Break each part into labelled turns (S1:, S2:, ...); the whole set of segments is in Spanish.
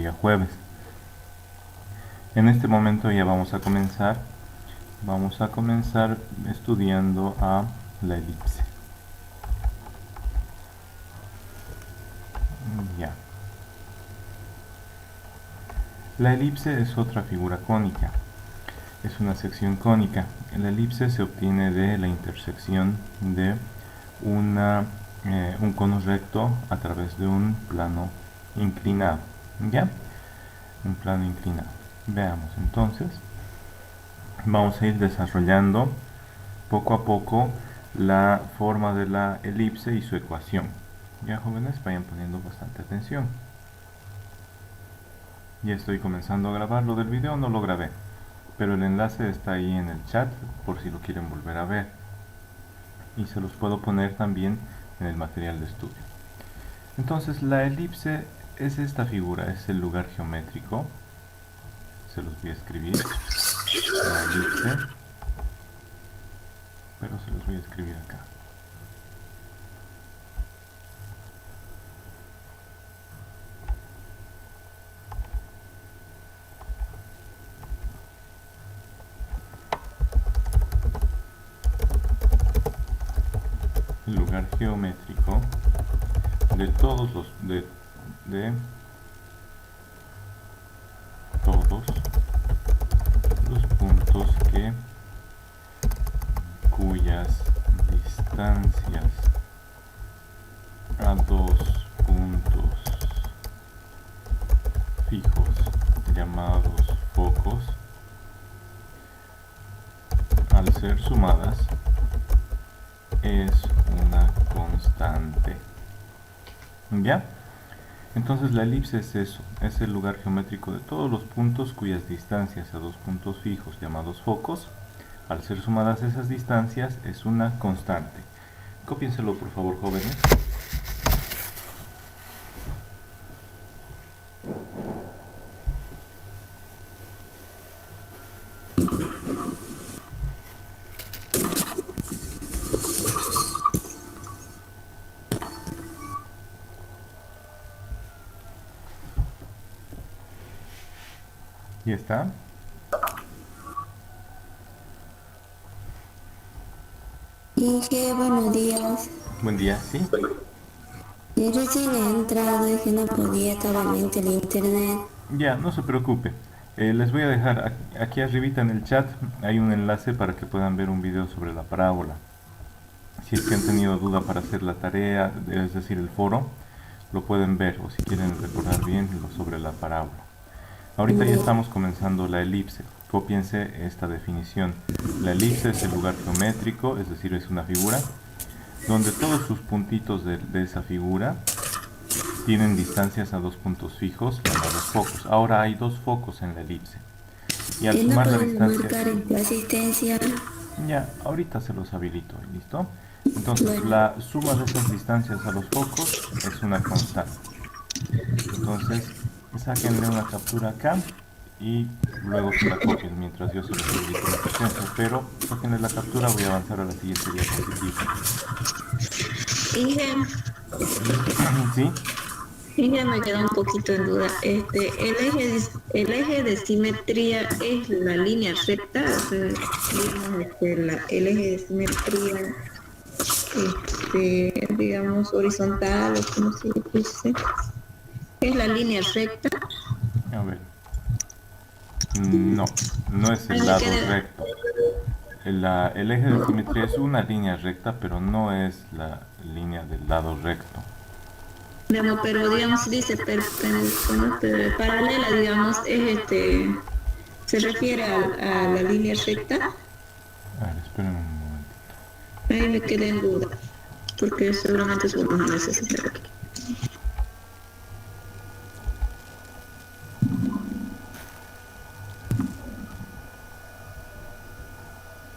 S1: día jueves. En este momento ya vamos a comenzar estudiando a la elipse. Ya. La elipse es otra figura cónica. Es una sección cónica. La elipse se obtiene de la intersección de un cono recto a través de un plano inclinado. ¿Ya? Un plano inclinado. Veamos entonces. Vamos a ir desarrollando poco a poco la forma de la elipse y su ecuación. Ya, jóvenes, vayan poniendo bastante atención. Ya estoy comenzando a grabar. Lo del video no lo grabé, pero el enlace está ahí en el chat por si lo quieren volver a ver. Y se los puedo poner también en el material de estudio. Entonces, la elipse es esta figura, es el lugar geométrico. Se los voy a escribir. La elipse. Pero se los voy a escribir acá. El lugar geométrico de todos los puntos cuyas distancias a dos puntos fijos llamados focos, al ser sumadas, es una constante. ¿Ya? Entonces la elipse es eso, es el lugar geométrico de todos los puntos cuyas distancias a dos puntos fijos llamados focos, al ser sumadas esas distancias, es una constante. Cópienselo por favor, jóvenes. ¿Ya está?
S2: Inge, buenos días.
S1: Buen día, ¿sí?
S2: Yo recién he entrado y que no podía, estaba lento el internet.
S1: Ya, no se preocupe. Les voy a dejar aquí arribita en el chat, hay un enlace para que puedan ver un video sobre la parábola. Si es que han tenido duda para hacer la tarea, es decir, el foro, lo pueden ver, o si quieren recordar bien lo sobre la parábola. Ahorita ya estamos comenzando la elipse. Cópiense esta definición. La elipse es el lugar geométrico, es decir, es una figura, donde todos sus puntitos de esa figura tienen distancias a dos puntos fijos llamados focos. Ahora hay dos focos en la elipse. Y al
S2: ¿Y no
S1: sumar la
S2: podemos
S1: distancia...
S2: marcar en la asistencia?
S1: Ya, ahorita se los habilito, ¿listo? Entonces,
S2: Bueno,
S1: la suma de esas distancias a los focos es una constante. Entonces, sáquenle una captura acá y luego se la copien mientras yo se los habilito en la presencia. Pero sáquenle la captura, voy a avanzar a la siguiente diapositiva.
S2: Inge,
S1: ¿Sí?
S2: Inge me queda un poquito en duda. El eje de simetría es la línea recta, o sea, digamos, el eje de simetría, digamos, horizontal, o como se dice, es la línea recta.
S1: A ver. No, no es el lado recto. El eje de simetría es una línea recta, pero no es la línea del lado recto.
S2: Digamos, pero digamos, dice paralela, digamos, es se refiere a la línea recta.
S1: A ver, espérenme un momentito.
S2: Ahí me quedé en duda, porque seguramente eso lo vamos a necesitar aquí.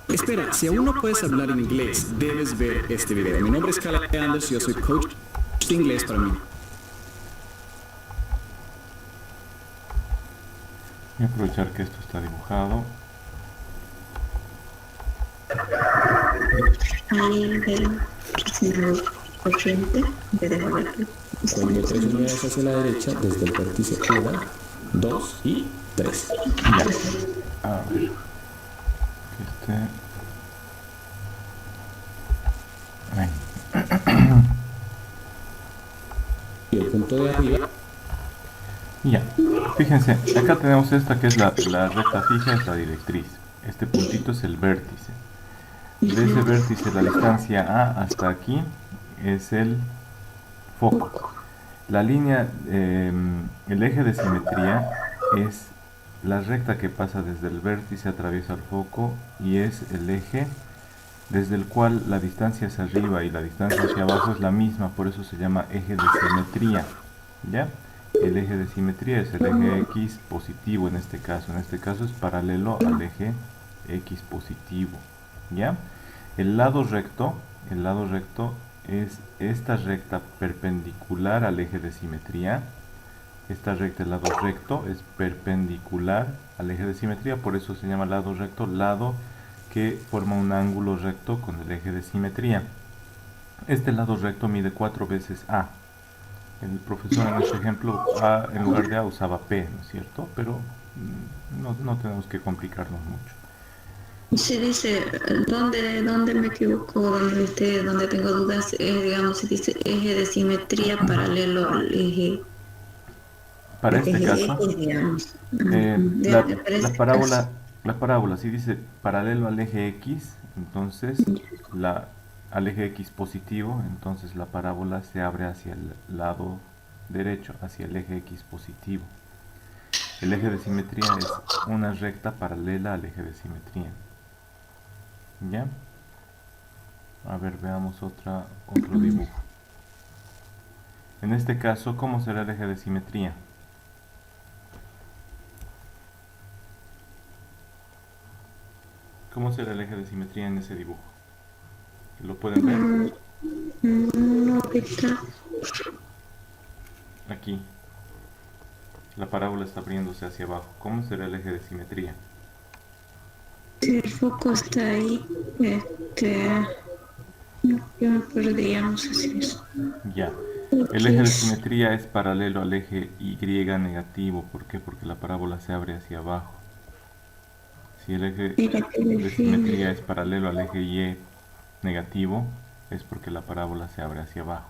S3: Espera, si aún no puedes hablar en inglés, debes ver este video. Mi nombre es Cala Anders y yo soy coach de inglés para mí.
S1: Voy a aprovechar que esto está dibujado.
S2: Ahí, corriente de dejar aquí.
S3: Cuelgue 3 unidades hacia la derecha desde el vértice 1, 2 y 3.
S1: Ya. A ver. Que esté. Ahí.
S3: Y el punto de arriba.
S1: Ya. Fíjense, acá tenemos esta que es la recta fija, es la directriz. Este puntito es el vértice. De ese vértice, la distancia A hasta aquí es el foco. La línea, el eje de simetría es la recta que pasa desde el vértice, atraviesa el foco y es el eje desde el cual la distancia hacia arriba y la distancia hacia abajo es la misma, por eso se llama eje de simetría. ¿Ya? El eje de simetría es el eje X positivo en este caso es paralelo al eje X positivo. ¿Ya? El lado recto es esta recta perpendicular al eje de simetría. Esta recta, el lado recto, es perpendicular al eje de simetría, por eso se llama lado recto, lado que forma un ángulo recto con el eje de simetría. Este lado recto mide 4 veces A. El profesor en este ejemplo A, en lugar de A usaba P, ¿no es cierto? Pero no tenemos que complicarnos mucho.
S2: Se dice, ¿dónde me equivoco? ¿Dónde tengo dudas? Digamos, se dice eje de simetría paralelo al eje.
S1: Para
S2: El
S1: este
S2: eje
S1: caso,
S2: X, digamos. Para
S1: la
S2: este caso.
S1: parábola, si dice paralelo al eje X, entonces al eje X positivo, entonces la parábola se abre hacia el lado derecho, hacia el eje X positivo. El eje de simetría es una recta paralela al eje de simetría. ¿Ya? A ver, veamos otro dibujo. En este caso, ¿cómo será el eje de simetría? ¿Cómo será el eje de simetría en ese dibujo? ¿Lo pueden ver?
S2: No, ahorita.
S1: Aquí. La parábola está abriéndose hacia abajo. ¿Cómo será el eje de simetría?
S2: Si el foco está ahí, no, yo me perdíamos así eso.
S1: Ya. El eje de simetría es paralelo al eje Y negativo. ¿Por qué? Porque la parábola se abre hacia abajo. Si el eje de simetría es paralelo al eje Y negativo, es porque la parábola se abre hacia abajo.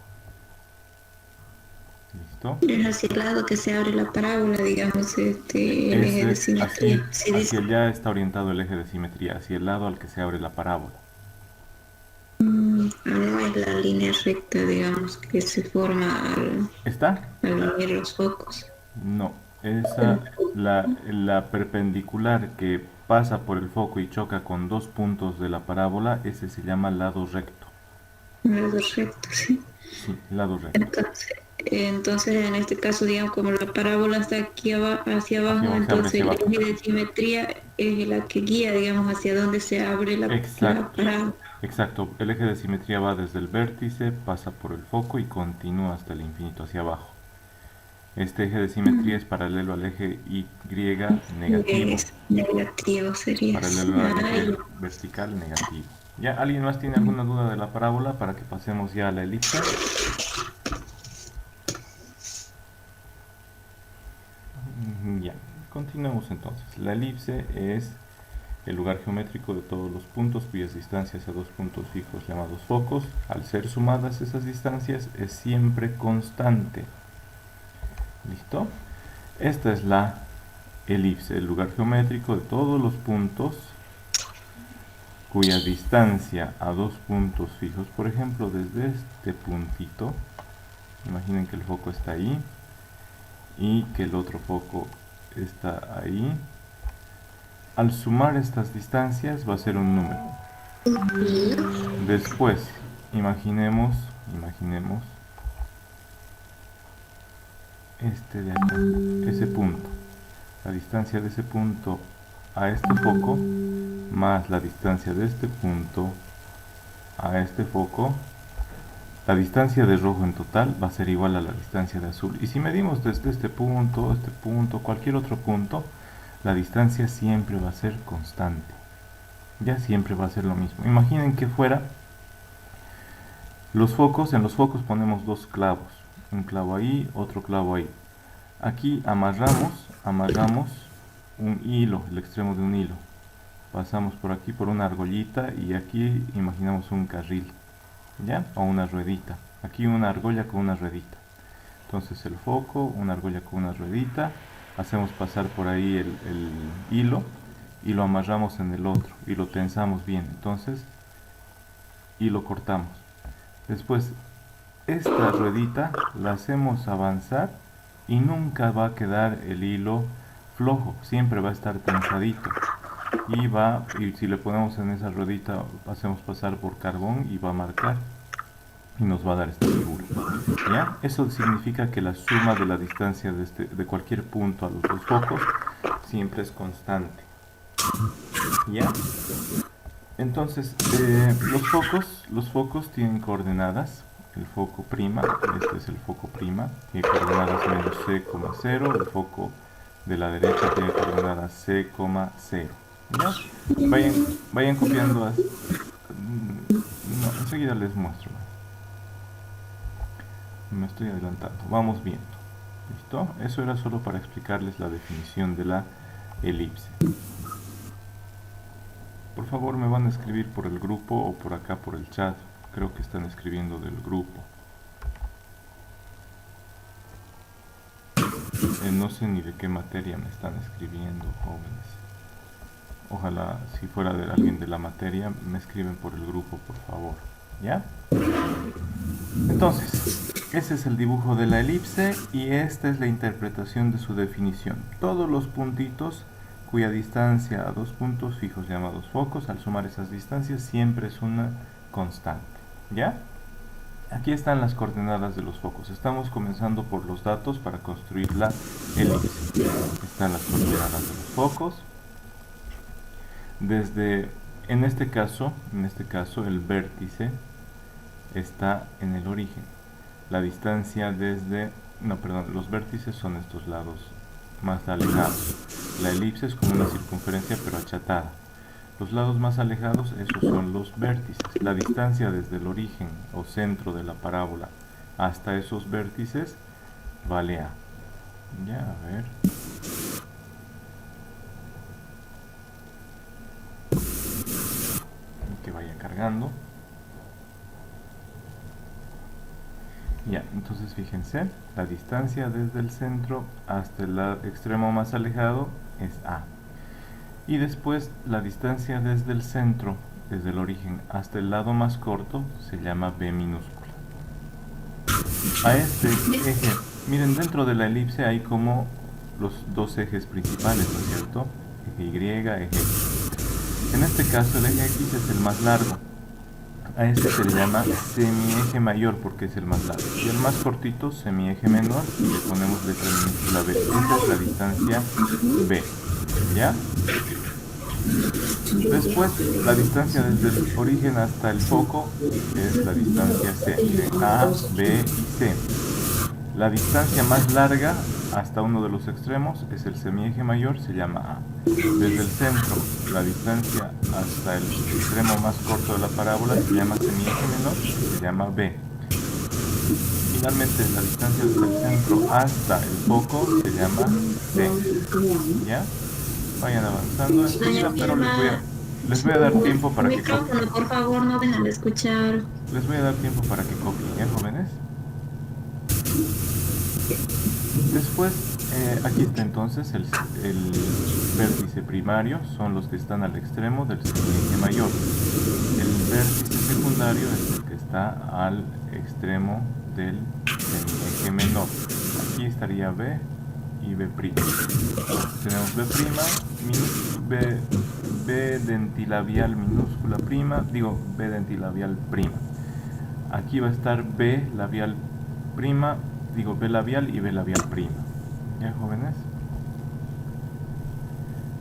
S1: ¿Listo?
S2: Es hacia el lado que se abre la parábola, digamos, el eje de simetría.
S1: Hacia allá está orientado el eje de simetría, hacia el lado al que se abre la parábola.
S2: No es la línea recta, digamos, que se forma
S1: ¿Está?
S2: al unir los focos.
S1: No, la perpendicular que pasa por el foco y choca con dos puntos de la parábola, ese se llama lado recto.
S2: Lado recto, sí.
S1: Sí, lado recto.
S2: Entonces, en este caso, digamos, como la parábola está aquí hacia abajo, entonces el eje de simetría es la que guía, digamos, hacia donde se abre la parábola.
S1: Exacto, el eje de simetría va desde el vértice, pasa por el foco y continúa hasta el infinito hacia abajo. Este eje de simetría es paralelo al eje Y negativo.
S2: Negativo sería.
S1: Paralelo al eje vertical negativo. ¿Ya? ¿Alguien más tiene alguna duda de la parábola para que pasemos ya a la elipse? Ya, continuemos entonces. La elipse es el lugar geométrico de todos los puntos cuyas distancias a dos puntos fijos llamados focos, al ser sumadas esas distancias, es siempre constante. ¿Listo? Esta es la elipse, el lugar geométrico de todos los puntos cuya distancia a dos puntos fijos, por ejemplo, desde este puntito, imaginen que el foco está ahí y que el otro foco está ahí. Al sumar estas distancias va a ser un número. Después, imaginemos este de acá, ese punto. La distancia de ese punto a este foco más la distancia de este punto a este foco, la distancia de rojo en total va a ser igual a la distancia de azul. Y si medimos desde este punto, cualquier otro punto, la distancia siempre va a ser constante. Ya siempre va a ser lo mismo. Imaginen que fuera Los focos, en los focos ponemos dos clavos, un clavo ahí, otro clavo ahí. Aquí amarramos un hilo, el extremo de un hilo. Pasamos por aquí por una argollita y aquí imaginamos un carril, ¿ya? O una ruedita. Aquí una argolla con una ruedita. Entonces el foco, una argolla con una ruedita, hacemos pasar por ahí el hilo y lo amarramos en el otro y lo tensamos bien. Entonces, y lo cortamos. Después, esta ruedita la hacemos avanzar y nunca va a quedar el hilo flojo, siempre va a estar tensadito. Y si le ponemos en esa ruedita, hacemos pasar por carbón y va a marcar y nos va a dar esta figura, ¿ya? Eso significa que la suma de la distancia de cualquier punto a los dos focos siempre es constante, ¿ya? Entonces, los focos tienen coordenadas. El foco prima, este es el foco prima, tiene coordenadas menos C,0. El foco de la derecha tiene coordenadas C,0. ¿Ya? Vayan copiando. No, enseguida les muestro. Me estoy adelantando. Vamos viendo. ¿Listo? Eso era solo para explicarles la definición de la elipse. Por favor, me van a escribir por el grupo o por acá por el chat. Creo que están escribiendo del grupo. No sé ni de qué materia me están escribiendo, jóvenes. Ojalá, si fuera de alguien de la materia, me escriben por el grupo, por favor. ¿Ya? Entonces, ese es el dibujo de la elipse y esta es la interpretación de su definición. Todos los puntitos cuya distancia a dos puntos fijos llamados focos, al sumar esas distancias siempre es una constante. ¿Ya? Aquí están las coordenadas de los focos. Estamos comenzando por los datos para construir la elipse. Están las coordenadas de los focos. En este caso, el vértice está en el origen. La distancia los vértices son estos lados más alejados. La elipse es como una circunferencia pero achatada. Los lados más alejados, esos son los vértices. La distancia desde el origen o centro de la parábola hasta esos vértices vale A. Ya, a ver. Que vaya cargando. Ya, entonces fíjense, la distancia desde el centro hasta el extremo más alejado es A. Y después la distancia desde el centro, desde el origen hasta el lado más corto, se llama B minúscula. A este eje, miren, dentro de la elipse hay como los dos ejes principales, ¿no es cierto? Eje Y, eje X. En este caso el eje X es el más largo. A este se le llama semieje mayor porque es el más largo. Y el más cortito, semieje menor, y le ponemos letra minúscula B. Esa es la distancia B. ¿Ya? Después, la distancia desde el origen hasta el foco es la distancia C. Miren, A, B y C. La distancia más larga hasta uno de los extremos es el semieje mayor, se llama A. Desde el centro, la distancia hasta el extremo más corto de la parábola se llama semieje menor, se llama B. Finalmente, la distancia desde el centro hasta el foco se llama C. ¿Ya? Vayan avanzando enseguida, pero les voy a dar tiempo para que copien.
S2: Por favor, no dejan de escuchar.
S1: Les voy a dar tiempo para que copien, ¿ya, jóvenes? Después, aquí está entonces el vértice primario, son los que están al extremo del semieje mayor. El vértice secundario es el que está al extremo del semieje menor. Aquí estaría B y B'. Tenemos B' dentilabial minúscula prima, B dentilabial prima. Aquí va a estar B labial prima, B labial y B labial prima. ¿Ya, jóvenes?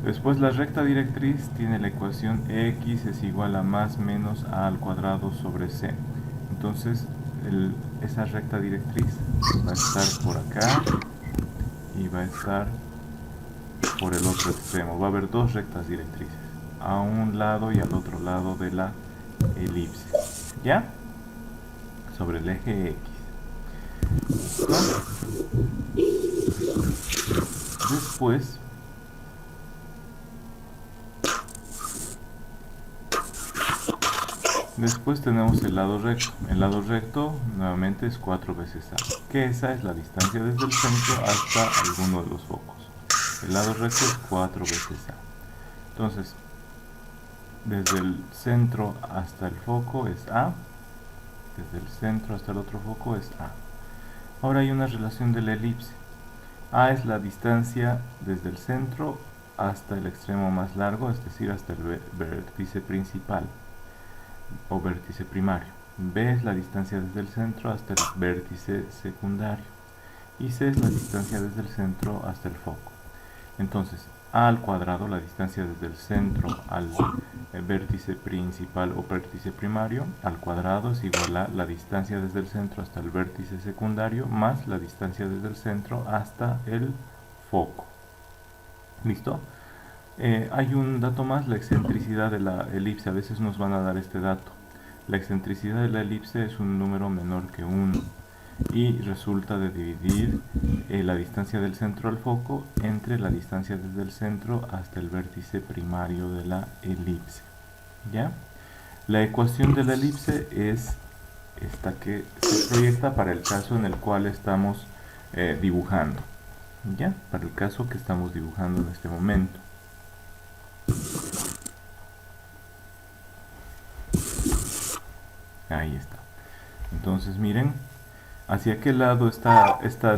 S1: Después la recta directriz tiene la ecuación X es igual a más menos A al cuadrado sobre C. Entonces, esa recta directriz va a estar por acá y va a estar por el otro extremo. Va a haber dos rectas directrices, a un lado y al otro lado de la elipse. ¿Ya? sobre el eje X. ¿No? Después tenemos el lado recto. El lado recto nuevamente es 4 veces A, que esa es la distancia desde el centro hasta alguno de los focos. El lado recto es 4 veces A. Entonces, desde el centro hasta el foco es A, desde el centro hasta el otro foco es A. Ahora hay una relación de la elipse. A es la distancia desde el centro hasta el extremo más largo, es decir, hasta el vértice principal o vértice primario. B es la distancia desde el centro hasta el vértice secundario. Y C es la distancia desde el centro hasta el foco. Entonces, A al cuadrado, la distancia desde el centro al vértice principal o vértice primario, al cuadrado es igual a la distancia desde el centro hasta el vértice secundario más la distancia desde el centro hasta el foco. ¿Listo? Hay un dato más, la excentricidad de la elipse. A veces nos van a dar este dato. La excentricidad de la elipse es un número menor que 1 y resulta de dividir la distancia del centro al foco entre la distancia desde el centro hasta el vértice primario de la elipse. ¿Ya? La ecuación de la elipse es esta que se proyecta para el caso en el cual estamos dibujando. ¿Ya? Para el caso que estamos dibujando en este momento. Ahí está. Entonces miren, ¿hacia qué lado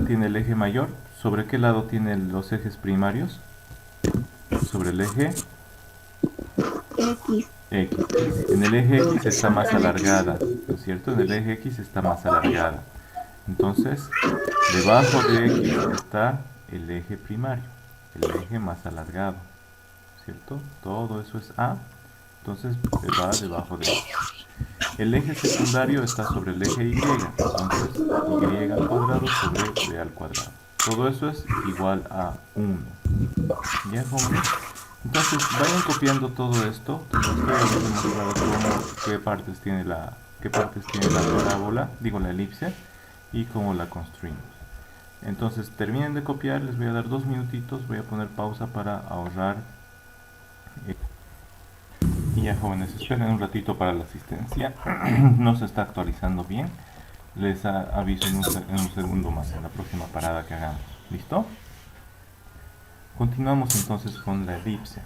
S1: tiene el eje mayor? ¿Sobre qué lado tiene los ejes primarios? Sobre el eje
S2: X.
S1: X. En el eje X está más alargada, ¿no es cierto? En el eje X está más alargada. Entonces, debajo de X está el eje primario, el eje más alargado, ¿cierto? Todo eso es A, entonces va debajo de X. El eje secundario está sobre el eje Y, entonces Y al cuadrado sobre B al cuadrado. Todo eso es igual a 1. ¿Ya, jóvenes? Entonces vayan copiando todo esto. Hemos demostrado qué partes tiene la parábola, digo la elipse, y cómo la construimos. Entonces terminen de copiar, les voy a dar 2 minutitos, voy a poner pausa para ahorrar. Y ya, jóvenes, esperen un ratito para la asistencia. No se está actualizando bien. Les aviso en un segundo más en la próxima parada que hagamos. ¿Listo? Continuamos entonces con la elipse.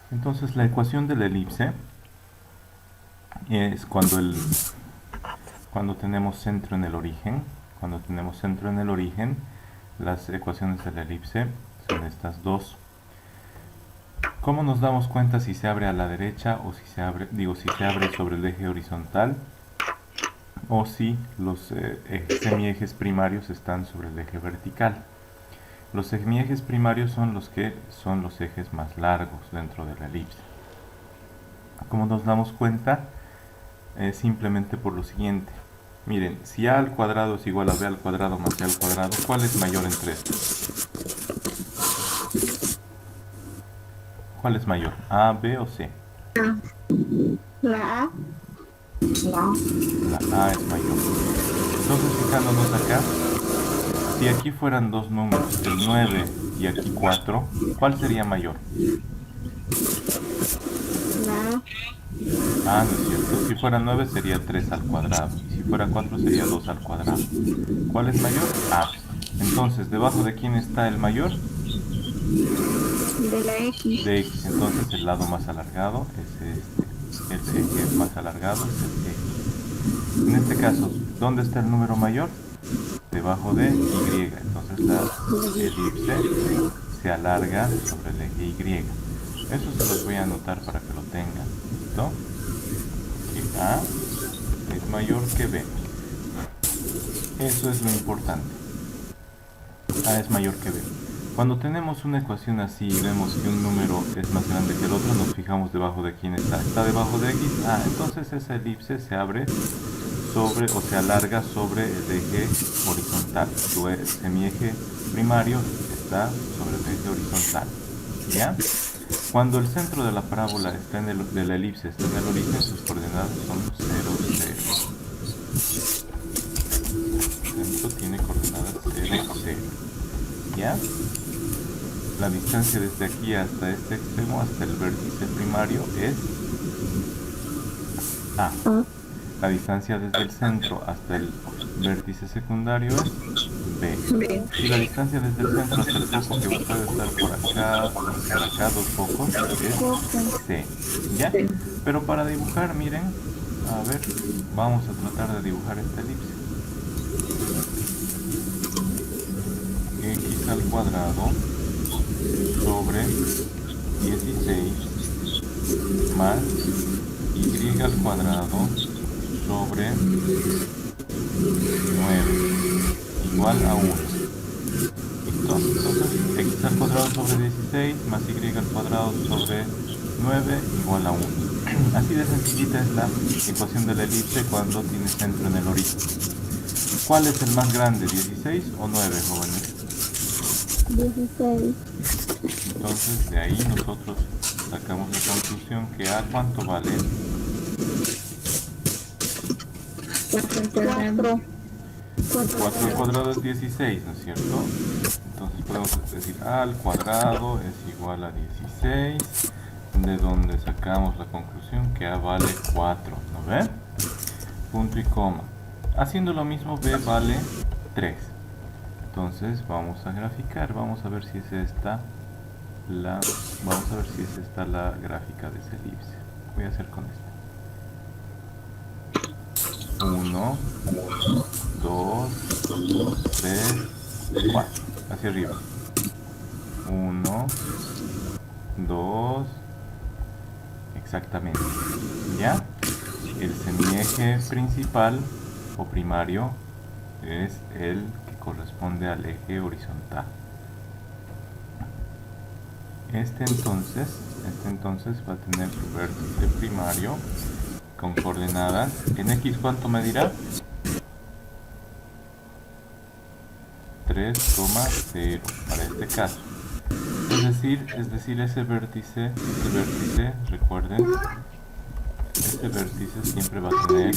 S1: Entonces la ecuación de la elipse es cuando tenemos centro en el origen. Cuando tenemos centro en el origen, las ecuaciones de la elipse son estas dos. ¿Cómo nos damos cuenta si se abre a la derecha o si se abre sobre el eje horizontal o si los semiejes primarios están sobre el eje vertical? Los semiejes primarios son los ejes más largos dentro de la elipse. ¿Cómo nos damos cuenta? Simplemente por lo siguiente. Miren, si A al cuadrado es igual a B al cuadrado más C al cuadrado, ¿cuál es mayor entre estos? ¿Cuál es mayor? ¿A, B o C?
S2: La A.
S1: La A es mayor. Entonces, fijándonos acá, si aquí fueran dos números, el 9 y aquí 4, ¿cuál sería mayor?
S2: La
S1: Ah, no es cierto. Si fuera 9 sería 3 al cuadrado. Y si fuera 4 sería 2 al cuadrado. ¿Cuál es mayor? A. Entonces, ¿debajo de quién está el mayor?
S2: de la X.
S1: De X. Entonces, el lado más alargado es este. El eje más alargado es el X. En este caso, ¿dónde está el número mayor? Debajo de Y. Entonces, la elipse se alarga sobre el eje Y. Eso se los voy a anotar para que lo tengan. ¿Listo? Que A es mayor que B. Eso es lo importante. A es mayor que B. Cuando tenemos una ecuación así y vemos que un número es más grande que el otro, nos fijamos debajo de quién está. ¿Está debajo de X? Ah, entonces esa elipse se abre sobre o se alarga sobre el eje horizontal. Su semieje primario está sobre el eje horizontal. ¿Ya? Cuando el centro de la parábola está en de la elipse está en el origen, sus coordenadas son 0, 0. El centro tiene coordenadas 0, 0. ¿Ya? La distancia desde aquí hasta este extremo, hasta el vértice primario, es A. La distancia desde el centro hasta el vértice secundario es B. Y la distancia desde el centro hasta el foco, que puede estar por acá, dos focos, es C. ¿Ya? Pero para dibujar, miren, a ver, vamos a tratar de dibujar esta elipse. X al cuadrado sobre 16 más y al cuadrado sobre 9 igual a 1. ¿Listo? Entonces x al cuadrado sobre 16 más y al cuadrado sobre 9 igual a 1. Así de sencillita es la ecuación de la elipse cuando tiene centro en el origen. ¿Cuál es el más grande, 16 o 9, jóvenes?
S2: 16.
S1: Entonces de ahí nosotros sacamos la conclusión que A, ¿cuánto vale?
S2: 4 al cuadrado.
S1: 4 al cuadrado es 16, ¿no es cierto? Entonces podemos decir A al cuadrado es igual a 16, de donde sacamos la conclusión que A vale 4, ¿no ven? Punto y coma. Haciendo lo mismo, B vale 3. Entonces vamos a graficar, vamos a ver si es esta la gráfica de esa elipse. Voy a hacer con esta. 1, 2, 3, 4. Hacia arriba. 1, 2, exactamente. ¿Ya? El semieje principal o primario es el que corresponde al eje horizontal. Este entonces va a tener su vértice primario con coordenadas en x, ¿cuánto medirá? 3,0 para este caso. Es decir, ese vértice, recuerden, este vértice siempre va a tener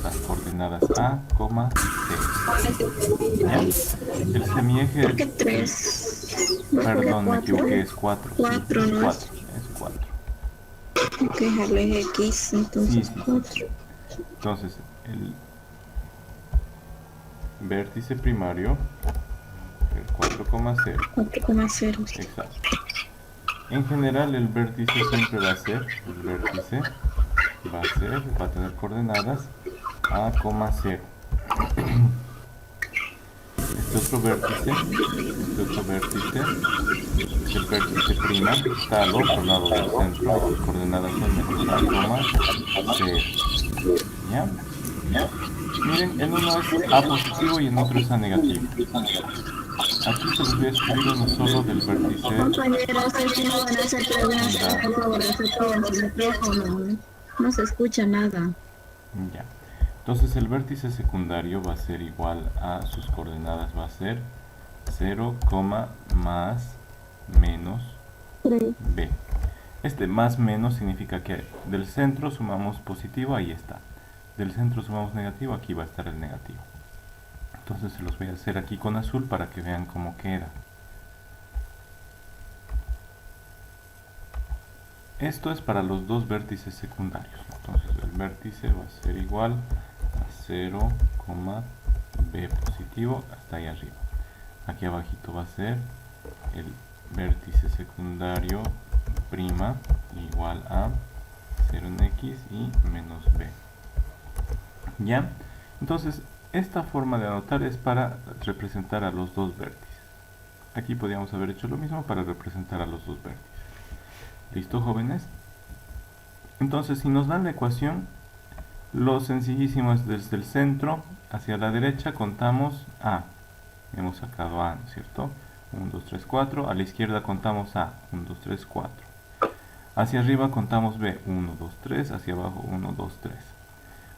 S1: las coordenadas A, C. ¿Ya? El semieje...
S2: ¿Por qué 3?
S1: Perdón, me equivoqué, es 4.
S2: 4,
S1: Sí,
S2: ¿no?
S1: es 4.
S2: Que es el eje X, entonces
S1: Sí.
S2: 4.
S1: Entonces, el vértice primario, el 4,0.
S2: 4,0.
S1: Exacto. En general, el vértice siempre va a tener coordenadas A, 0. Este otro vértice es el vértice prima, está al otro lado del centro, sus coordenadas son menos A, 0. ¿Ya? Miren, en uno es A positivo y en otro es A negativo. Aquí se los voy a escribir uno solo del vértice.
S2: Compañeros, si no van a hacer preguntas, por favor, desactiven su micrófono. No se escucha nada.
S1: Ya. Entonces el vértice secundario va a ser igual a sus coordenadas, va a ser 0, más menos
S2: 3.
S1: B. Este más menos significa que del centro sumamos positivo, ahí está. Del centro sumamos negativo, aquí va a estar el negativo. Entonces se los voy a hacer aquí con azul para que vean cómo queda. Esto es para los dos vértices secundarios. Entonces el vértice va a ser igual a 0, B positivo hasta ahí arriba. Aquí abajito va a ser el vértice secundario prima igual a 0 en X y menos B. ¿Ya? Entonces esta forma de anotar es para representar a los dos vértices. Aquí podríamos haber hecho lo mismo para representar a los dos vértices. ¿Listo, jóvenes? Entonces, si nos dan la ecuación, lo sencillísimo es desde el centro hacia la derecha contamos A. Hemos sacado A, ¿no es cierto? 1, 2, 3, 4. A la izquierda contamos A. 1, 2, 3, 4. Hacia arriba contamos B. 1, 2, 3. Hacia abajo 1, 2, 3.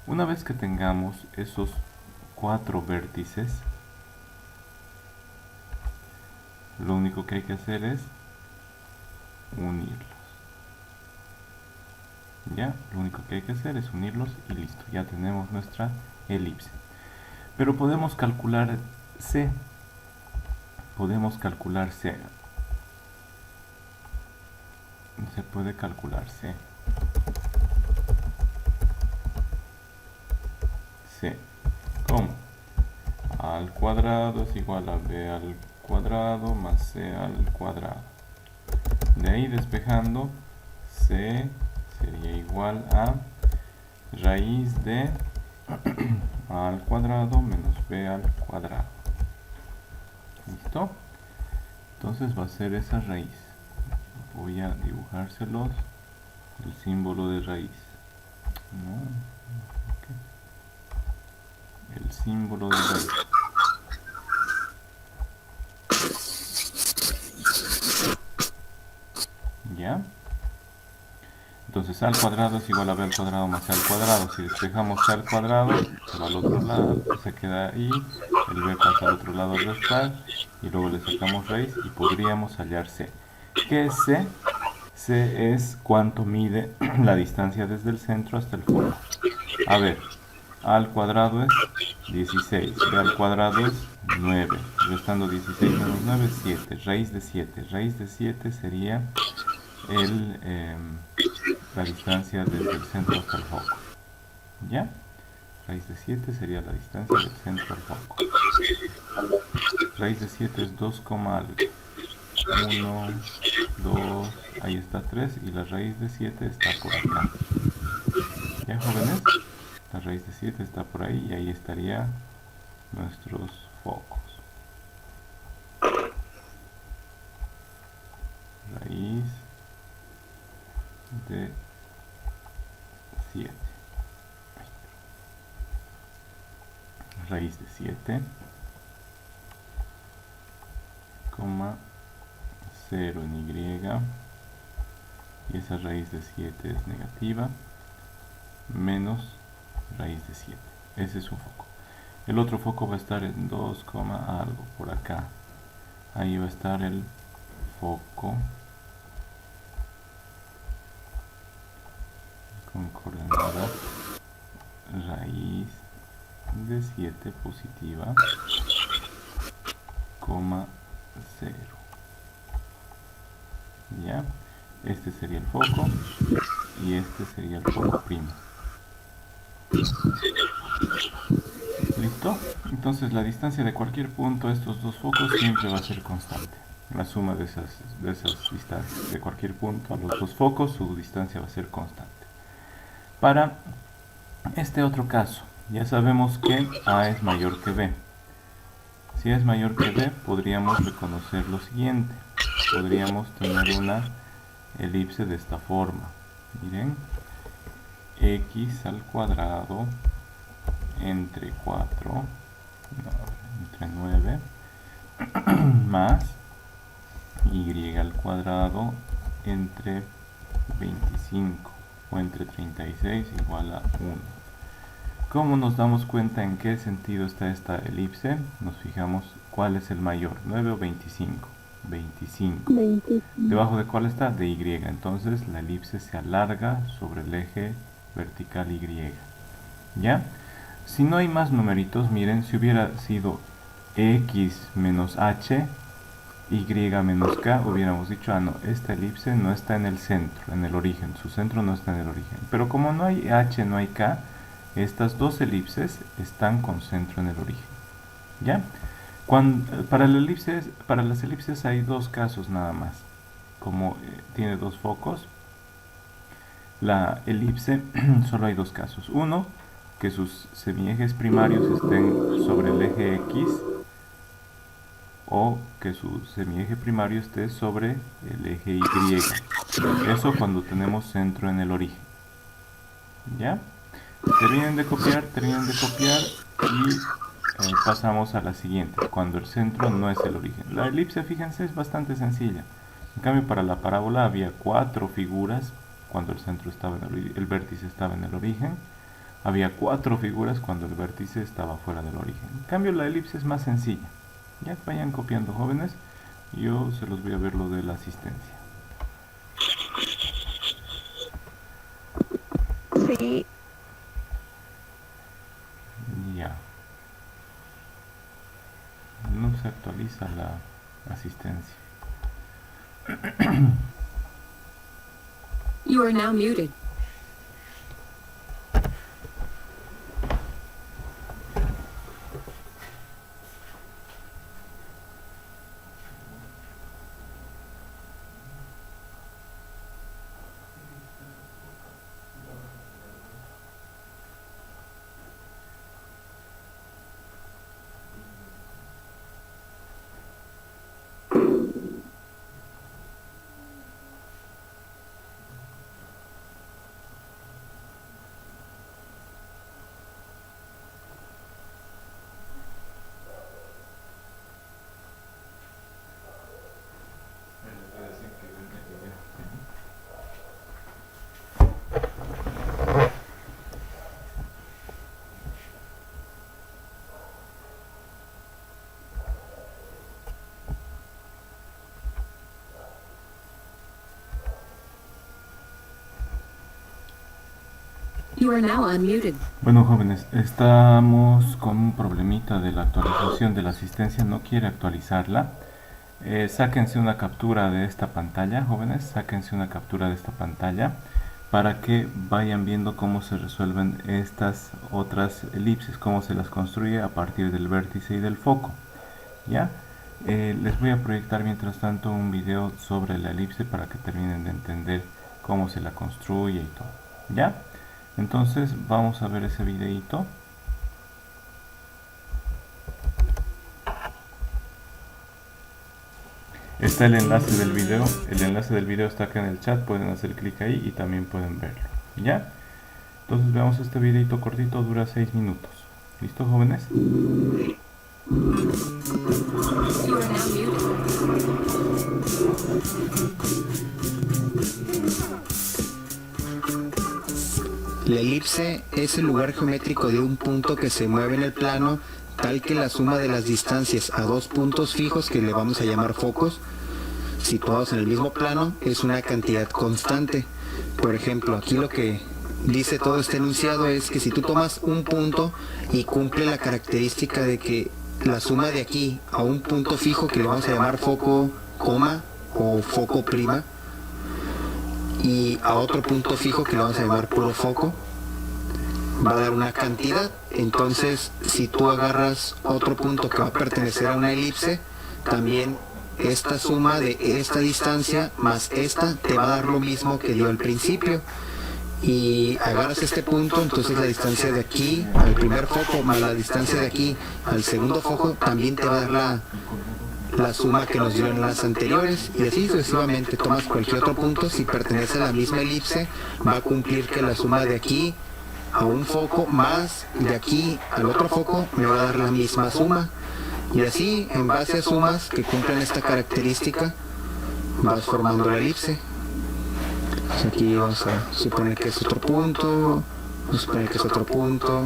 S1: Una vez que tengamos esos 4 vértices, lo único que hay que hacer es unirlos. Ya, lo único que hay que hacer es unirlos y listo, ya tenemos nuestra elipse. Pero podemos calcular C. Podemos calcular C. Se puede calcular C. C. ¿Cómo? A al cuadrado es igual a B al cuadrado más C al cuadrado. De ahí despejando, C sería igual a raíz de A al cuadrado menos B al cuadrado. ¿Listo? Entonces va a ser esa raíz. Voy a dibujárselos el símbolo de raíz. No, okay. El símbolo de raíz. ¿Ya? Entonces a al cuadrado es igual a b al cuadrado más c al cuadrado. Si despejamos c al cuadrado, se va al otro lado, se queda ahí, el b pasa al otro lado al restar, y luego le sacamos raíz y podríamos hallar c. ¿Qué es c? C es cuánto mide la distancia desde el centro hasta el foco. A ver, a al cuadrado es 16, b al cuadrado es 9, restando 16 menos 9 es 7, raíz de 7. Raíz de 7 sería la distancia desde el centro hasta el foco. ¿Ya? Raíz de 7 sería la distancia del centro al foco. Raíz de 7 es 2, algo. 1, 2, ahí está 3 y la raíz de 7 está por acá. ¿Ya, jóvenes? La raíz de 7 está por ahí y ahí estaría nuestros focos. Raíz de 7. Raíz de 7, 0 en y, y esa raíz de 7 es negativa, menos raíz de 7. Ese es un foco. El otro foco va a estar en 2, algo por acá. Ahí va a estar el foco con coordenada raíz de 7 positiva, 0. ¿Ya? Este sería el foco y este sería el foco primo. ¿Listo? Entonces la distancia de cualquier punto a estos dos focos siempre va a ser constante. La suma de esas distancias de cualquier punto a los dos focos, su distancia va a ser constante. Para este otro caso, ya sabemos que A es mayor que B. Si A es mayor que B, podríamos reconocer lo siguiente. Podríamos tener una elipse de esta forma. Miren, x al cuadrado entre 4, no, entre 9, más y al cuadrado entre 25 o entre 36 igual a 1. ¿Cómo nos damos cuenta en qué sentido está esta elipse? Nos fijamos cuál es el mayor, 9 o 25. 25. ¿Debajo de cuál está? De y. Entonces la elipse se alarga sobre el eje vertical y. ¿Ya? Si no hay más numeritos, miren, si hubiera sido x menos h, y menos k, hubiéramos dicho, ah no, esta elipse no está en el centro, en el origen, su centro no está en el origen. Pero como no hay h, no hay k, estas dos elipses están con centro en el origen. ¿Ya? Para las elipses hay dos casos nada más. Como tiene dos focos, la elipse solo hay dos casos. Uno, que sus semiejes primarios estén sobre el eje X, o que su semieje primario esté sobre el eje Y. Eso cuando tenemos centro en el origen. ¿Ya? Terminen de copiar y pasamos a la siguiente, cuando el centro no es el origen. La elipse, fíjense, es bastante sencilla. En cambio, para la parábola había 4 figuras cuando el centro estaba el vértice estaba en el origen. Había 4 figuras cuando el vértice estaba fuera del origen. En cambio, la elipse es más sencilla. Ya vayan copiando, jóvenes. Yo se los voy a ver lo de la asistencia.
S2: Sí,
S1: Ya. No se actualiza la asistencia.
S4: You are now muted. You are now unmuted.
S1: Bueno, jóvenes, estamos con un problemita de la actualización de la asistencia. No quiere actualizarla. Sáquense una captura de esta pantalla, jóvenes. Sáquense una captura de esta pantalla para que vayan viendo cómo se resuelven estas otras elipses, cómo se las construye a partir del vértice y del foco. ¿Ya? Les voy a proyectar mientras tanto un video sobre la elipse para que terminen de entender cómo se la construye y todo. ¿Ya? Entonces vamos a ver ese videito. Está el enlace del video. El enlace del video está acá en el chat. Pueden hacer clic ahí y también pueden verlo. ¿Ya? Entonces veamos este videito cortito. Dura 6 minutos. ¿Listo, jóvenes?
S4: You are now muted.
S5: La elipse es el lugar geométrico de un punto que se mueve en el plano, tal que la suma de las distancias a dos puntos fijos, que le vamos a llamar focos, situados en el mismo plano, es una cantidad constante. Por ejemplo, aquí lo que dice todo este enunciado es que si tú tomas un punto y cumple la característica de que la suma de aquí a un punto fijo, que le vamos a llamar foco, coma o foco prima, y a otro punto fijo que le vamos a llamar puro foco, va a dar una cantidad. Entonces, si tú agarras otro punto que va a pertenecer a una elipse, también esta suma de esta distancia más esta te va a dar lo mismo que dio al principio. Y agarras este punto, entonces la distancia de aquí al primer foco más la distancia de aquí al segundo foco también te va a dar la suma que nos dio en las anteriores, y así sucesivamente. Tomas cualquier otro punto, si pertenece a la misma elipse, va a cumplir que la suma de aquí a un foco más de aquí al otro foco me va a dar la misma suma, y así en base a sumas que cumplen esta característica vas formando la elipse. Pues aquí vamos a suponer que es otro punto, vamos a suponer que es otro punto,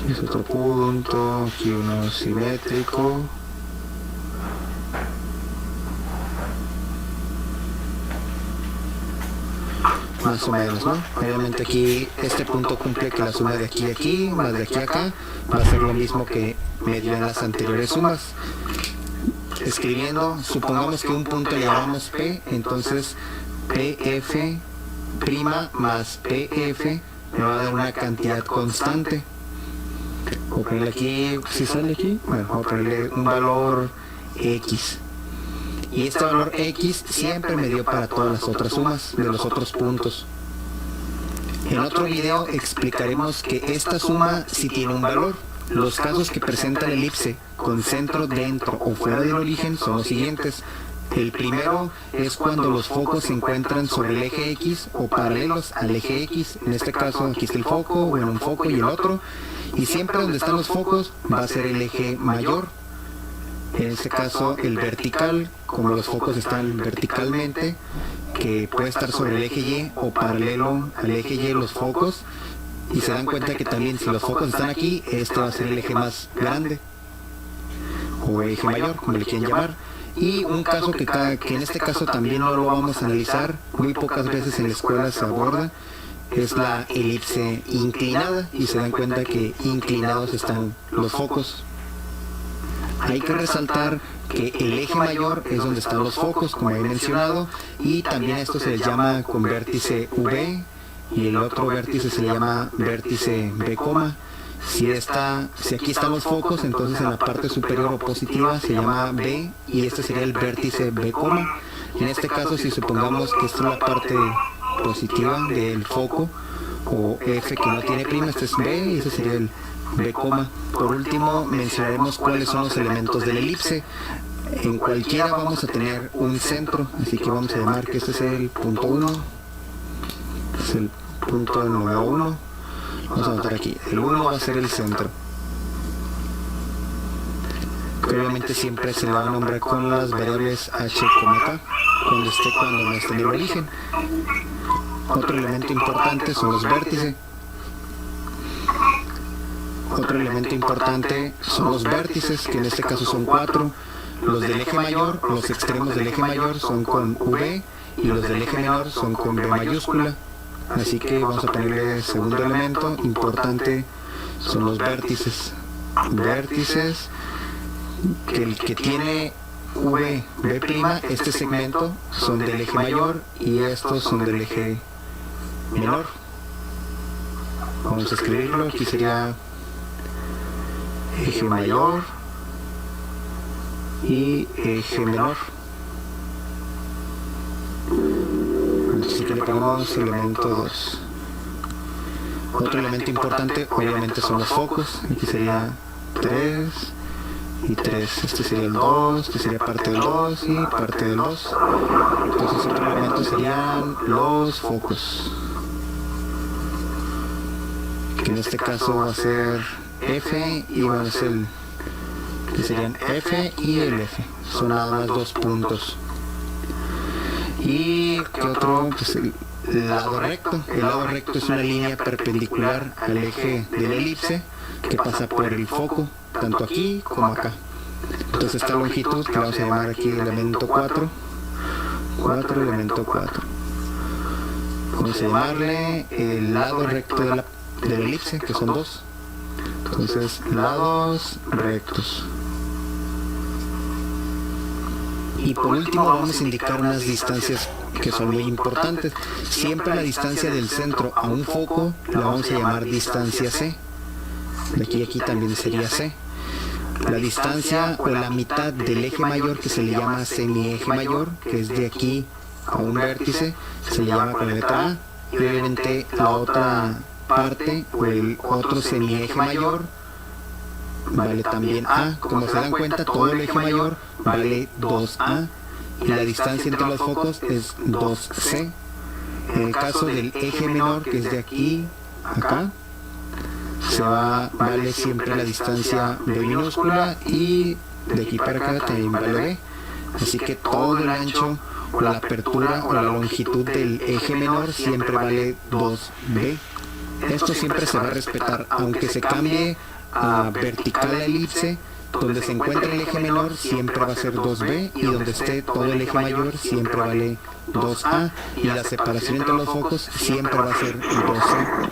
S5: aquí es otro punto, aquí uno simétrico. Más o menos, ¿no? Obviamente aquí este punto cumple que la suma de aquí a aquí más de aquí a acá va a ser lo mismo que me dio en las anteriores sumas. Escribiendo, supongamos que un punto le llamamos P, entonces PF' más PF me va a dar una cantidad constante. Voy a ponerle aquí, si sale aquí, bueno, voy a ponerle un valor X. Y este valor X siempre me dio para todas las otras sumas de los otros puntos. En otro video explicaremos que esta suma sí tiene un valor. Los casos que presenta la elipse con centro dentro o fuera del origen son los siguientes. El primero es cuando los focos se encuentran sobre el eje X o paralelos al eje X. En este caso aquí está el foco, bueno, un foco y el otro. Y siempre donde están los focos va a ser el eje mayor. En este caso el vertical, como los focos están verticalmente, que puede estar sobre el eje Y o paralelo al eje Y los focos. Y se dan cuenta que también si los focos están aquí, este va a ser el eje más grande o eje mayor, como le quieren llamar. Y un caso que en este caso también no lo vamos a analizar, muy pocas veces en la escuela se aborda, es la elipse inclinada, y se dan cuenta que inclinados están los focos. Hay que resaltar que el eje mayor es donde están los focos, como he mencionado, y también esto se les llama con vértice V, y el otro vértice se le llama vértice B, si aquí están los focos, entonces en la parte superior o positiva se llama B, y este sería el vértice B, en este caso si supongamos que esta es la parte positiva del foco, o F que no tiene prima, este es B, y este sería el B, por último mencionaremos cuáles son los elementos de la elipse. En cualquiera vamos a tener un centro, así que vamos a llamar que este es el punto 1, es el punto número 1, vamos a anotar aquí, el 1 va a ser el centro, que obviamente siempre se le va a nombrar con las variables h, k, cuando no esté en el origen. Otro elemento importante son los vértices. Otro elemento importante son los vértices, que en este caso son 4. Los del eje mayor, los extremos del eje mayor son con V, y los del eje menor son con B mayúscula. Así que vamos a ponerle segundo elemento importante, son los vértices. Vértices, que el que tiene V, B', este segmento son del eje mayor y estos son del eje menor. Vamos a escribirlo, aquí sería eje mayor y eje menor. Así que le ponemos elemento 2. Otro elemento importante obviamente son los focos, aquí sería 3 y 3, este sería el 2, este sería parte del 2 y parte del 2. Entonces otro elemento serían los focos, que en este caso va a ser F y van a ser que serían F y el F, son nada más 2 puntos. Y ¿qué otro? Pues el lado recto. El lado recto es una línea perpendicular al eje de la elipse que pasa por el foco, tanto aquí como acá. Entonces esta longitud, que vamos a llamar aquí elemento 4, elemento 4. Vamos a llamarle el lado recto de la elipse, que son 2. Entonces, lados rectos. Y por último vamos a indicar unas distancias que son muy importantes. Siempre la distancia del centro a un foco la vamos a llamar distancia C. De aquí a aquí también sería C. La distancia o la mitad del eje mayor, que se le llama semieje mayor, que es de aquí a un vértice, se le llama con la letra A. Y obviamente la otra parte o el otro semieje mayor vale también A. Como se dan cuenta, todo el eje mayor vale 2A y la distancia entre los focos es 2C. En el caso del eje menor, que es de aquí a acá, vale siempre la distancia B minúscula, y de aquí para acá también vale B. Así que todo el ancho o la apertura o la longitud del eje menor siempre vale 2B. Esto siempre se va a respetar, aunque se cambie a vertical la elipse, donde se encuentra el eje menor siempre va a ser 2B, y donde esté todo el eje mayor siempre vale 2A, y la separación entre los focos siempre va a ser 2C.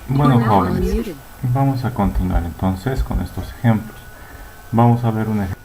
S1: Bueno,
S4: You're now
S1: jóvenes,
S4: unmuted.
S1: vamos a continuar entonces con estos ejemplos. Vamos a ver un ejemplo.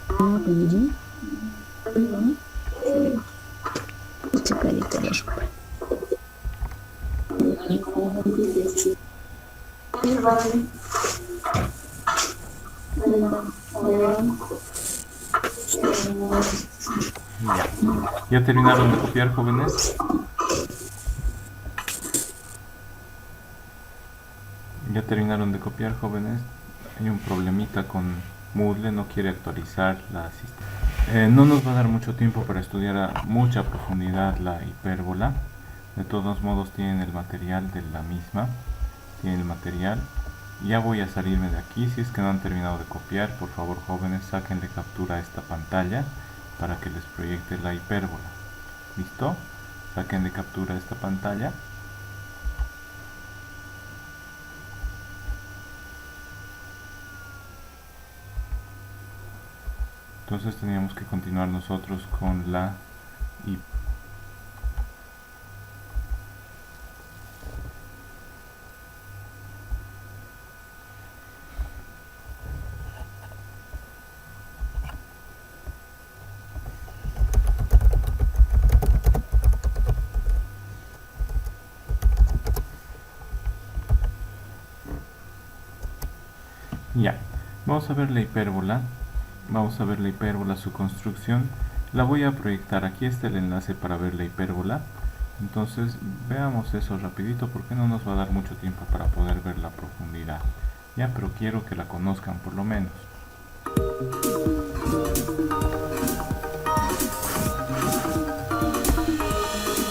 S1: ¿Por qué no quiere actualizar?
S2: Mucha carita de ropa.
S1: ¿Ya terminaron de copiar, jóvenes? ¿Ya terminaron de copiar, jóvenes? Hay un problemita con Moodle, no quiere actualizar la asistencia. No nos va a dar mucho tiempo para estudiar a mucha profundidad la hipérbola. De todos modos tienen el material de la misma. Tienen el material. Ya voy a salirme de aquí. Si es que no han terminado de copiar, por favor, jóvenes, sáquenle captura a esta pantalla para que les proyecte la hipérbola. ¿Listo? Sáquenle captura a esta pantalla. Entonces teníamos que continuar nosotros con la hipérbola. Ya, vamos a ver la hipérbola. Vamos a ver la hipérbola, su construcción. La voy a proyectar. Aquí está el enlace para ver la hipérbola. Entonces veamos eso rapidito porque no nos va a dar mucho tiempo para poder ver la profundidad. Ya, pero quiero que la conozcan por lo menos.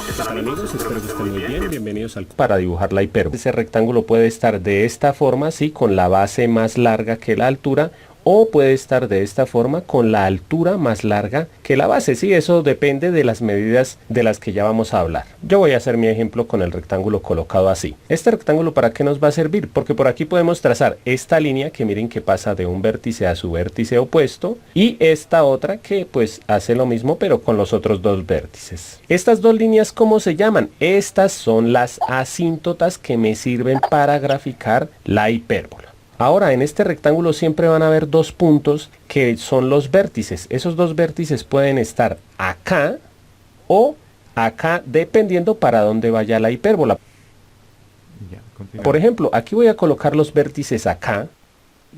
S6: ¿Qué tal, amigos? Espero que estén muy bien. Bienvenidos al para dibujar la hipérbola. Ese rectángulo puede estar de esta forma, sí, con la base más larga que la altura, o puede estar de esta forma con la altura más larga que la base, sí, eso depende de las medidas de las que ya vamos a hablar. Yo voy a hacer mi ejemplo con el rectángulo colocado así. Este rectángulo, ¿para qué nos va a servir? Porque por aquí podemos trazar esta línea que miren que pasa de un vértice a su vértice opuesto, y esta otra que pues hace lo mismo pero con los otros dos vértices. Estas dos líneas, ¿cómo se llaman? Estas son las asíntotas que me sirven para graficar la hipérbola. Ahora, en este rectángulo siempre van a haber dos puntos que son los vértices. Esos dos vértices pueden estar acá o acá, dependiendo para dónde vaya la hipérbola.
S1: Ya, continuamos.
S6: Por ejemplo, aquí voy a colocar los vértices acá.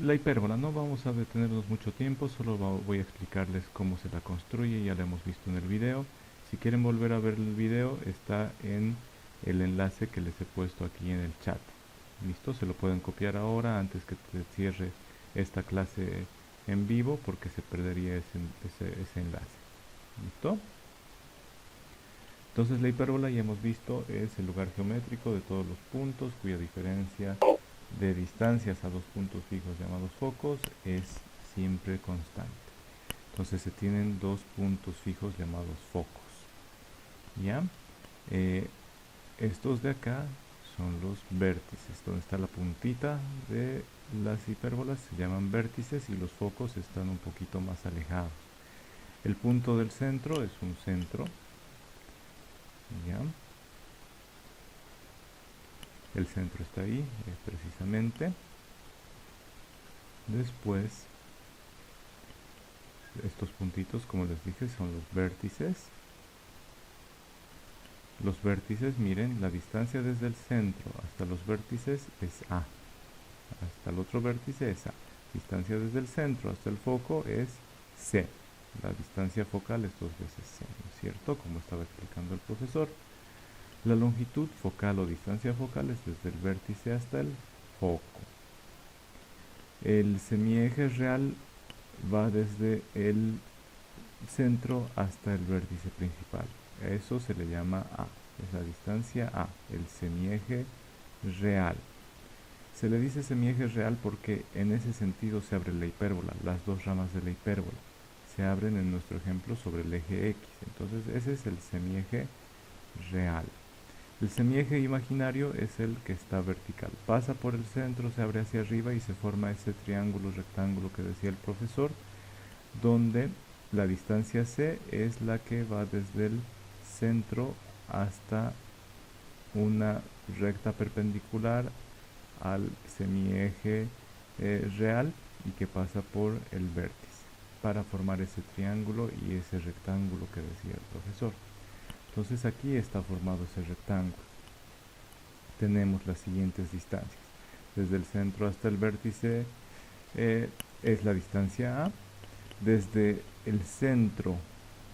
S1: La hipérbola, no vamos a detenernos mucho tiempo, solo voy a explicarles cómo se la construye, ya lo hemos visto en el video. Si quieren volver a ver el video, está en el enlace que les he puesto aquí en el chat. Listo, se lo pueden copiar ahora antes que te cierre esta clase en vivo porque se perdería ese enlace. ¿Listo? Entonces la hipérbola, ya hemos visto, es el lugar geométrico de todos los puntos cuya diferencia de distancias a dos puntos fijos llamados focos es siempre constante. Entonces se tienen dos puntos fijos llamados focos. ¿Ya? Estos de acá son los vértices, donde está la puntita de las hipérbolas se llaman vértices y los focos están un poquito más alejados. El punto del centro es un centro, ¿ya? El centro está ahí, precisamente. Después, estos puntitos, como les dije, son los vértices. Los vértices, miren, la distancia desde el centro hasta los vértices es A. Hasta el otro vértice es A. Distancia desde el centro hasta el foco es C. La distancia focal es 2 veces c, ¿no es cierto? Como estaba explicando el profesor. La longitud focal o distancia focal es desde el vértice hasta el foco. El semieje real va desde el centro hasta el vértice principal. Eso se le llama A, es la distancia A, el semieje real. Se le dice semieje real porque en ese sentido se abre la hipérbola, las dos ramas de la hipérbola se abren en nuestro ejemplo sobre el eje X. Entonces ese es el semieje real. El semieje imaginario es el que está vertical, pasa por el centro, se abre hacia arriba y se forma ese triángulo rectángulo que decía el profesor, donde la distancia C es la que va desde el centro hasta una recta perpendicular al semieje real y que pasa por el vértice para formar ese triángulo y ese rectángulo que decía el profesor. Entonces aquí está formado ese rectángulo. Tenemos las siguientes distancias. Desde el centro hasta el vértice es la distancia A. Desde el centro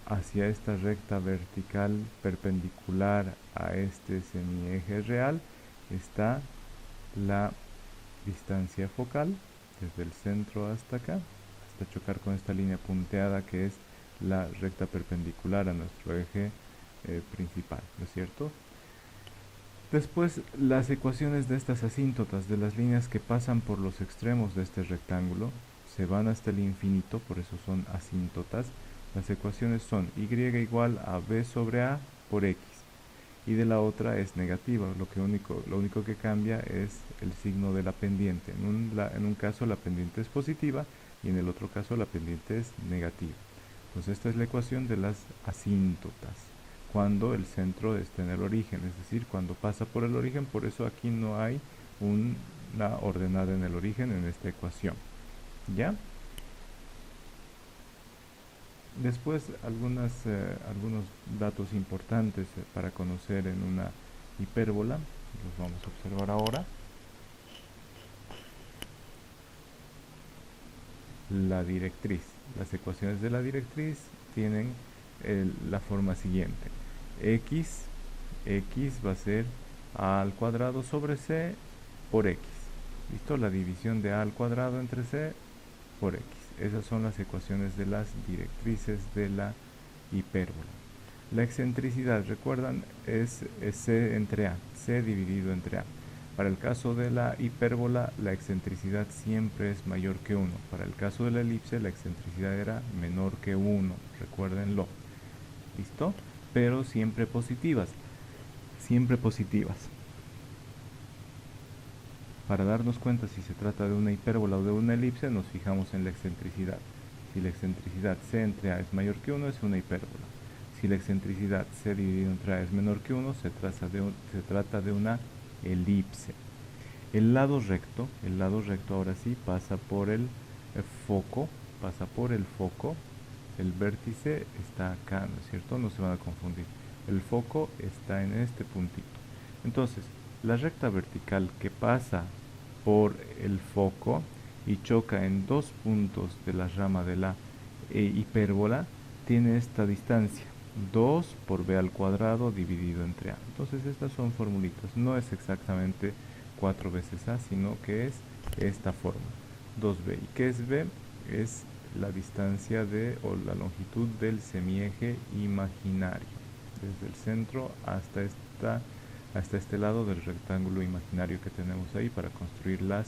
S1: hacia esta recta vertical perpendicular a este semieje real está la distancia focal, desde el centro hasta acá, hasta chocar con esta línea punteada que es la recta perpendicular a nuestro eje principal, ¿no es cierto? Después, las ecuaciones de estas asíntotas, de las líneas que pasan por los extremos de este rectángulo, se van hasta el infinito, por eso son asíntotas. Las ecuaciones son y igual a b sobre a por x, y de la otra es negativa, lo único que cambia es el signo de la pendiente. En un caso la pendiente es positiva y en el otro caso la pendiente es negativa. Entonces esta es la ecuación de las asíntotas, cuando el centro está en el origen, es decir, cuando pasa por el origen. Por eso aquí no hay una ordenada en el origen en esta ecuación. ¿Ya? Después algunos datos importantes para conocer en una hipérbola, los vamos a observar ahora. La directriz. Las ecuaciones de la directriz tienen la forma siguiente. X va a ser a al cuadrado sobre c por x. ¿Listo? La división de a al cuadrado entre c por x. Esas son las ecuaciones de las directrices de la hipérbola. La excentricidad, recuerdan, es c entre a, c dividido entre a. Para el caso de la hipérbola, la excentricidad siempre es mayor que 1. Para el caso de la elipse, la excentricidad era menor que 1, recuérdenlo. ¿Listo? Pero siempre positivas. Siempre positivas. Para darnos cuenta si se trata de una hipérbola o de una elipse, nos fijamos en la excentricidad. Si la excentricidad c entre a es mayor que 1, es una hipérbola. Si la excentricidad c dividido entre a es menor que 1, se trata de una elipse. El lado recto ahora sí pasa por el foco, el vértice está acá, ¿no es cierto? No se van a confundir. El foco está en este puntito. Entonces, la recta vertical que pasa por el foco y choca en dos puntos de la rama de la hipérbola tiene esta distancia, 2 por b al cuadrado dividido entre a. Entonces estas son formulitas, no es exactamente 4 veces a, sino que es esta forma, 2b. ¿Y qué es b? Es la distancia o la longitud del semieje imaginario, desde el centro hasta este lado del rectángulo imaginario que tenemos ahí para construir las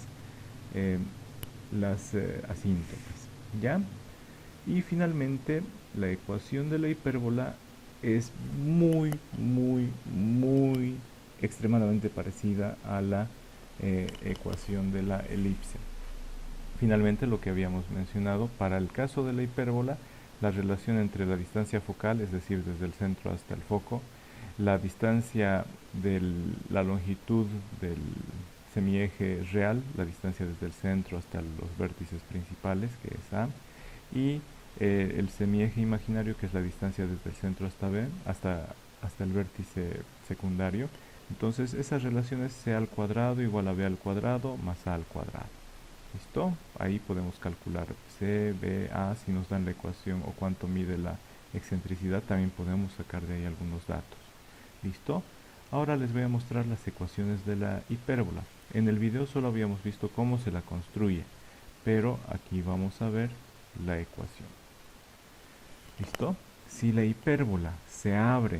S1: asíntotas. ¿Ya? Y finalmente, la ecuación de la hipérbola es muy extremadamente parecida a la ecuación de la elipse. Finalmente, lo que habíamos mencionado, para el caso de la hipérbola, la relación entre la distancia focal, es decir, desde el centro hasta el foco, la distancia de la longitud del semieje real, la distancia desde el centro hasta los vértices principales, que es A, y el semieje imaginario, que es la distancia desde el centro hasta B, hasta el vértice secundario. Entonces esas relaciones C al cuadrado igual a B al cuadrado más A al cuadrado. ¿Listo? Ahí podemos calcular C, B, A, si nos dan la ecuación o cuánto mide la excentricidad, también podemos sacar de ahí algunos datos. ¿Listo? Ahora les voy a mostrar las ecuaciones de la hipérbola. En el video solo habíamos visto cómo se la construye, pero aquí vamos a ver la ecuación. ¿Listo? Si la hipérbola se abre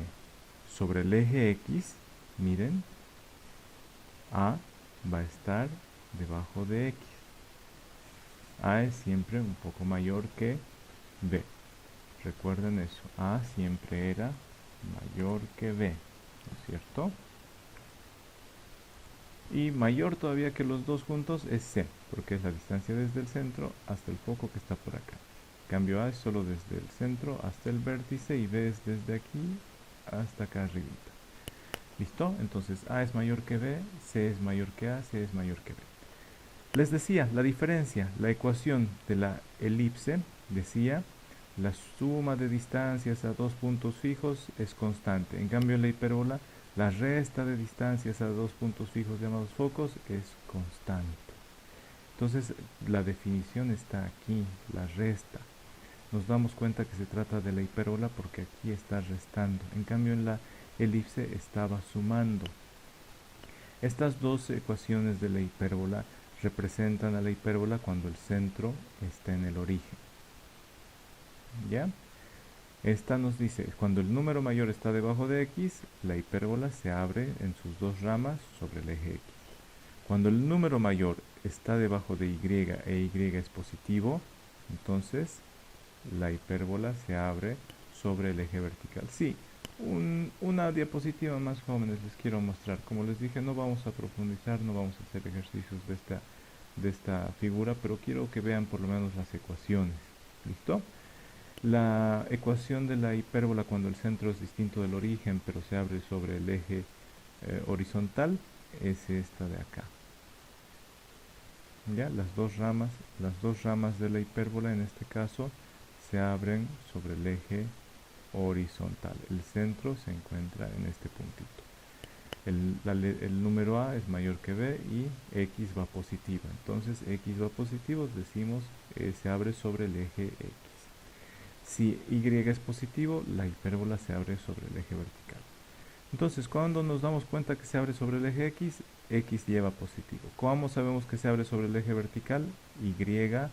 S1: sobre el eje X, miren, A va a estar debajo de X. A es siempre un poco mayor que B. Recuerden eso, A siempre era mayor que B, ¿no es cierto? Y mayor todavía que los dos juntos es C, porque es la distancia desde el centro hasta el foco que está por acá. En cambio A es solo desde el centro hasta el vértice y B es desde aquí hasta acá arribita. ¿Listo? Entonces A es mayor que B, C es mayor que A, C es mayor que B. Les decía, la diferencia, la ecuación de la elipse decía la suma de distancias a dos puntos fijos es constante. En cambio en la hipérbola, la resta de distancias a dos puntos fijos llamados focos es constante. Entonces la definición está aquí, la resta. Nos damos cuenta que se trata de la hipérbola porque aquí está restando. En cambio en la elipse estaba sumando. Estas dos ecuaciones de la hipérbola representan a la hipérbola cuando el centro está en el origen. ¿Ya? Esta nos dice, cuando el número mayor está debajo de X, la hipérbola se abre en sus dos ramas sobre el eje X. Cuando el número mayor está debajo de Y e Y es positivo, entonces la hipérbola se abre sobre el eje vertical. Sí, una diapositiva más, jóvenes, les quiero mostrar. Como les dije, no vamos a profundizar, no vamos a hacer ejercicios de esta figura, pero quiero que vean por lo menos las ecuaciones. ¿Listo? La ecuación de la hipérbola cuando el centro es distinto del origen, pero se abre sobre el eje horizontal, es esta de acá. ¿Ya? Las dos ramas de la hipérbola en este caso se abren sobre el eje horizontal. El centro se encuentra en este puntito. El número A es mayor que B y X va positiva. Entonces X va positivo, decimos se abre sobre el eje X. Si Y es positivo, la hipérbola se abre sobre el eje vertical. Entonces, cuando nos damos cuenta que se abre sobre el eje X, X lleva positivo. ¿Cómo sabemos que se abre sobre el eje vertical? Y lleva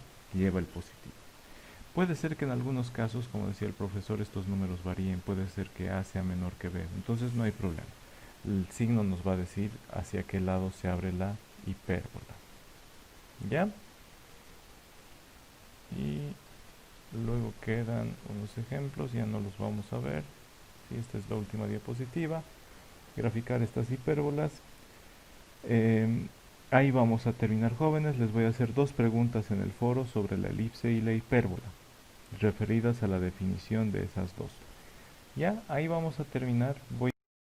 S1: el positivo. Puede ser que en algunos casos, como decía el profesor, estos números varíen. Puede ser que A sea menor que B. Entonces no hay problema. El signo nos va a decir hacia qué lado se abre la hipérbola. ¿Ya? Y luego quedan unos ejemplos, ya no los vamos a ver. Sí, esta es la última diapositiva. Graficar estas hipérbolas. Ahí vamos a terminar, jóvenes. Les voy a hacer dos preguntas en el foro sobre la elipse y la hipérbola, referidas a la definición de esas dos. Ya, ahí vamos a terminar.